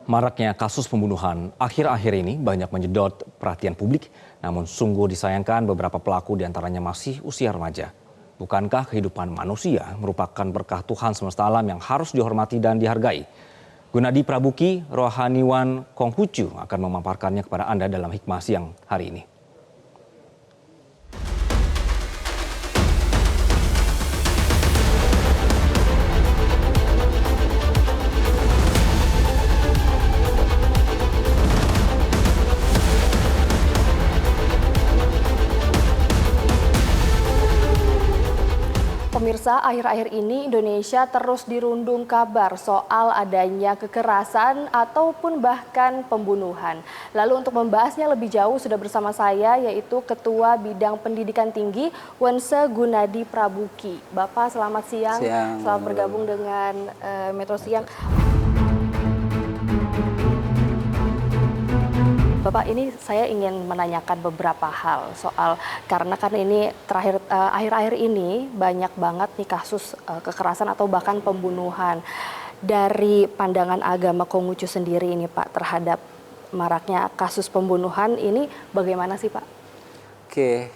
Maraknya kasus pembunuhan akhir-akhir ini banyak menyedot perhatian publik, namun sungguh disayangkan beberapa pelaku diantaranya masih usia remaja. Bukankah kehidupan manusia merupakan berkah Tuhan semesta alam yang harus dihormati dan dihargai? Gunadi Prabuki, rohaniwan Konghucu akan memaparkannya kepada Anda dalam hikmah siang hari ini. Pemirsa, akhir-akhir ini Indonesia terus dirundung kabar soal adanya kekerasan ataupun bahkan pembunuhan. Lalu untuk membahasnya lebih jauh sudah bersama saya yaitu Ketua Bidang Pendidikan Tinggi Wense Gunadi Prabuki. Bapak selamat siang, selamat bergabung dengan Metro Siang. Bapak, ini saya ingin menanyakan beberapa hal soal karena kan ini akhir-akhir ini banyak banget nih kasus kekerasan atau bahkan pembunuhan. Dari pandangan agama Konghucu sendiri ini Pak terhadap maraknya kasus pembunuhan ini bagaimana sih Pak? Oke,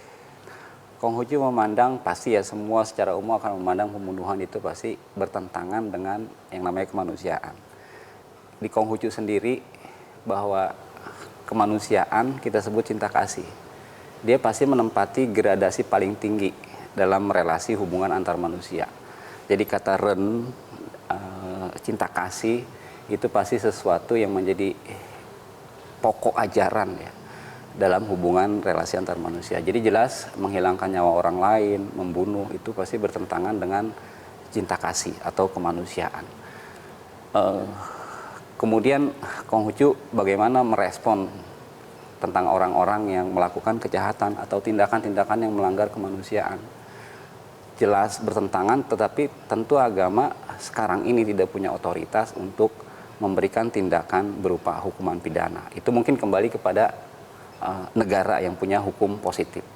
Konghucu memandang pasti ya semua secara umum akan memandang pembunuhan itu pasti bertentangan dengan yang namanya kemanusiaan. Di Konghucu sendiri bahwa kemanusiaan kita sebut cinta kasih. Dia pasti menempati gradasi paling tinggi dalam relasi hubungan antar manusia. Jadi kata Ren, cinta kasih itu pasti sesuatu yang menjadi pokok ajaran ya dalam hubungan relasi antar manusia. Jadi jelas menghilangkan nyawa orang lain, membunuh itu pasti bertentangan dengan cinta kasih atau kemanusiaan. Kemudian Konghucu bagaimana merespon tentang orang-orang yang melakukan kejahatan atau tindakan-tindakan yang melanggar kemanusiaan. Jelas bertentangan, tetapi tentu agama sekarang ini tidak punya otoritas untuk memberikan tindakan berupa hukuman pidana. Itu mungkin kembali kepada negara yang punya hukum positif.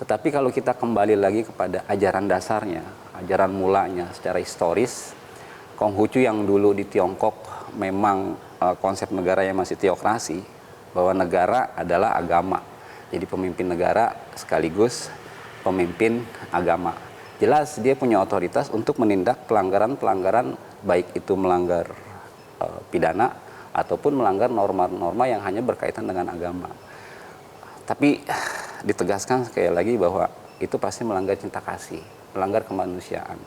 Tetapi kalau kita kembali lagi kepada ajaran dasarnya, ajaran mulanya secara historis, Konghucu yang dulu di Tiongkok memang konsep negara yang masih teokrasi, bahwa negara adalah agama. Jadi pemimpin negara sekaligus pemimpin agama. Jelas dia punya otoritas untuk menindak pelanggaran-pelanggaran baik itu melanggar pidana ataupun melanggar norma-norma yang hanya berkaitan dengan agama. Tapi ditegaskan sekali lagi bahwa itu pasti melanggar cinta kasih, melanggar kemanusiaan.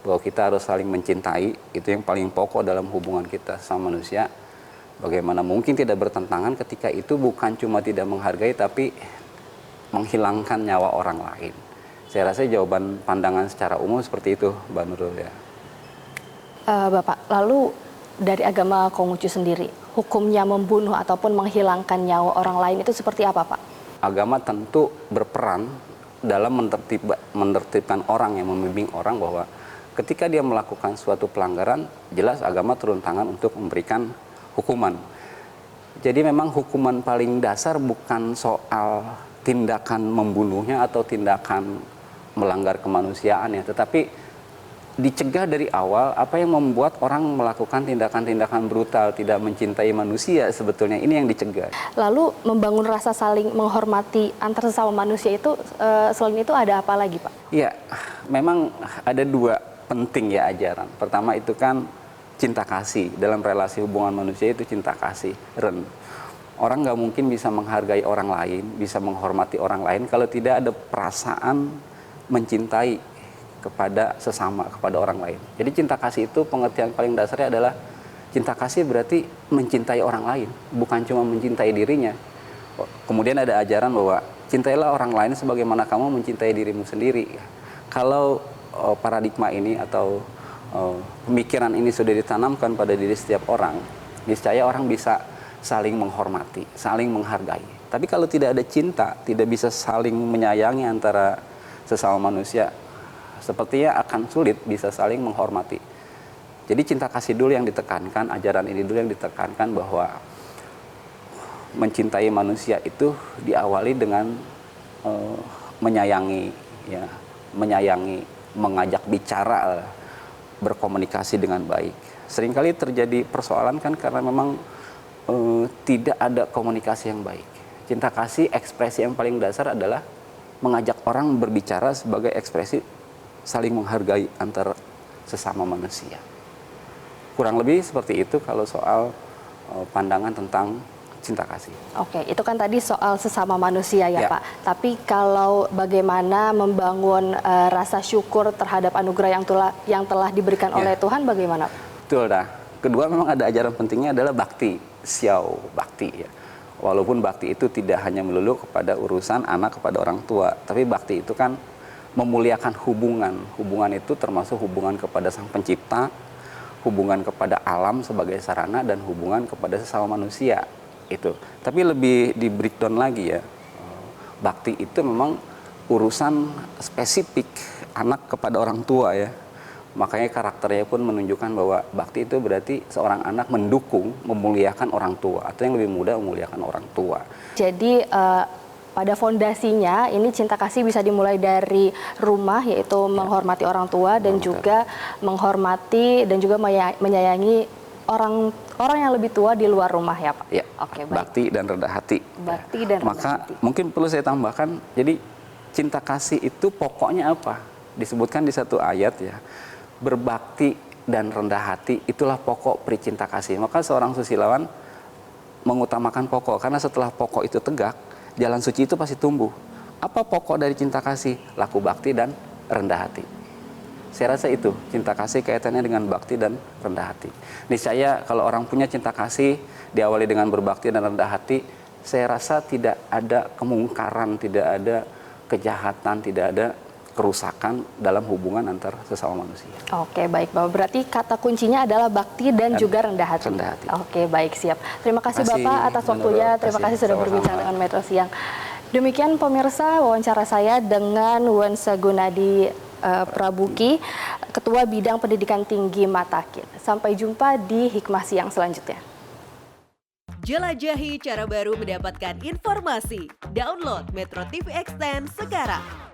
Bahwa kita harus saling mencintai, itu yang paling pokok dalam hubungan kita sama manusia. Bagaimana mungkin tidak bertentangan ketika itu bukan cuma tidak menghargai, tapi menghilangkan nyawa orang lain. Saya rasa jawaban pandangan secara umum seperti itu, Mbak Nurul ya. Bapak, lalu dari agama Konghucu sendiri, hukumnya membunuh ataupun menghilangkan nyawa orang lain itu seperti apa Pak? Agama tentu berperan dalam menertibkan orang, yang membimbing orang bahwa ketika dia melakukan suatu pelanggaran, jelas agama turun tangan untuk memberikan hukuman. Jadi memang hukuman paling dasar bukan soal tindakan membunuhnya atau tindakan melanggar kemanusiaan ya, tetapi dicegah dari awal apa yang membuat orang melakukan tindakan-tindakan brutal, tidak mencintai manusia, sebetulnya ini yang dicegah. Lalu membangun rasa saling menghormati antar sesama manusia itu selain itu ada apa lagi Pak? Iya, memang ada dua penting ya ajaran. Pertama itu kan cinta kasih. Dalam relasi hubungan manusia itu cinta kasih. Ren. Orang nggak mungkin bisa menghargai orang lain, bisa menghormati orang lain kalau tidak ada perasaan mencintai kepada sesama, kepada orang lain. Jadi cinta kasih itu pengertian paling dasarnya adalah cinta kasih berarti mencintai orang lain, bukan cuma mencintai dirinya. Kemudian ada ajaran bahwa cintailah orang lain sebagaimana kamu mencintai dirimu sendiri. Kalau paradigma ini atau pemikiran ini sudah ditanamkan pada diri setiap orang, niscaya orang bisa saling menghormati, saling menghargai. Tapi kalau tidak ada cinta, tidak bisa saling menyayangi antara sesama manusia, sepertinya akan sulit bisa saling menghormati. Jadi cinta kasih dulu yang ditekankan, ajaran ini dulu yang ditekankan bahwa mencintai manusia itu diawali dengan menyayangi, ya, mengajak bicara, berkomunikasi dengan baik. Seringkali terjadi persoalan kan karena memang tidak ada komunikasi yang baik. Cinta kasih ekspresi yang paling dasar adalah mengajak orang berbicara sebagai ekspresi saling menghargai antara sesama manusia. Kurang lebih seperti itu kalau soal pandangan tentang cinta kasih. Oke, itu kan tadi soal sesama manusia ya, Ya. Pak. Tapi kalau bagaimana membangun rasa syukur terhadap anugerah yang telah diberikan oleh Tuhan, bagaimana? Betul dah. Kedua, memang ada ajaran pentingnya adalah bakti, xiao bakti ya. Walaupun bakti itu tidak hanya melulu kepada urusan anak kepada orang tua, tapi bakti itu kan memuliakan hubungan. Hubungan itu termasuk hubungan kepada Sang Pencipta, hubungan kepada alam sebagai sarana, dan hubungan kepada sesama manusia. Itu. Tapi lebih di breakdown lagi ya. Bakti itu memang urusan spesifik anak kepada orang tua ya. Makanya karakternya pun menunjukkan bahwa bakti itu berarti seorang anak mendukung, memuliakan orang tua, atau yang lebih mudah memuliakan orang tua. Jadi pada fondasinya ini cinta kasih bisa dimulai dari rumah, yaitu menghormati orang tua dan juga menghormati dan juga menyayangi orang yang lebih tua di luar rumah ya, Pak. Ya. Oke, baik. Bakti dan rendah hati. Bakti dan rendah Maka hati. mungkin perlu saya tambahkan, jadi cinta kasih itu pokoknya apa? Disebutkan di satu ayat ya. Berbakti dan rendah hati itulah pokok pri cinta kasih. Maka seorang susilawan mengutamakan pokok, karena setelah pokok itu tegak, jalan suci itu pasti tumbuh. Apa pokok dari cinta kasih? Laku bakti dan rendah hati. Saya rasa itu, cinta kasih kaitannya dengan bakti dan rendah hati. Niscaya kalau orang punya cinta kasih, diawali dengan berbakti dan rendah hati, saya rasa tidak ada kemungkaran, tidak ada kejahatan, tidak ada kerusakan dalam hubungan antar sesama manusia. Oke, baik Bapak. Berarti kata kuncinya adalah bakti dan juga rendah hati. Rendah hati. Oke, baik, siap. Terima kasih Terima kasih, Bapak atas waktunya. Nurul. Terima kasih sudah Sama-sama. berbicara dengan Metro Siang. Demikian pemirsa wawancara saya dengan Wensa Gunadi Prabuki, Ketua Bidang Pendidikan Tinggi Matakin. Sampai jumpa di Hikmah Siang selanjutnya. Jelajahi cara baru mendapatkan informasi. Download Metro TV Extend sekarang.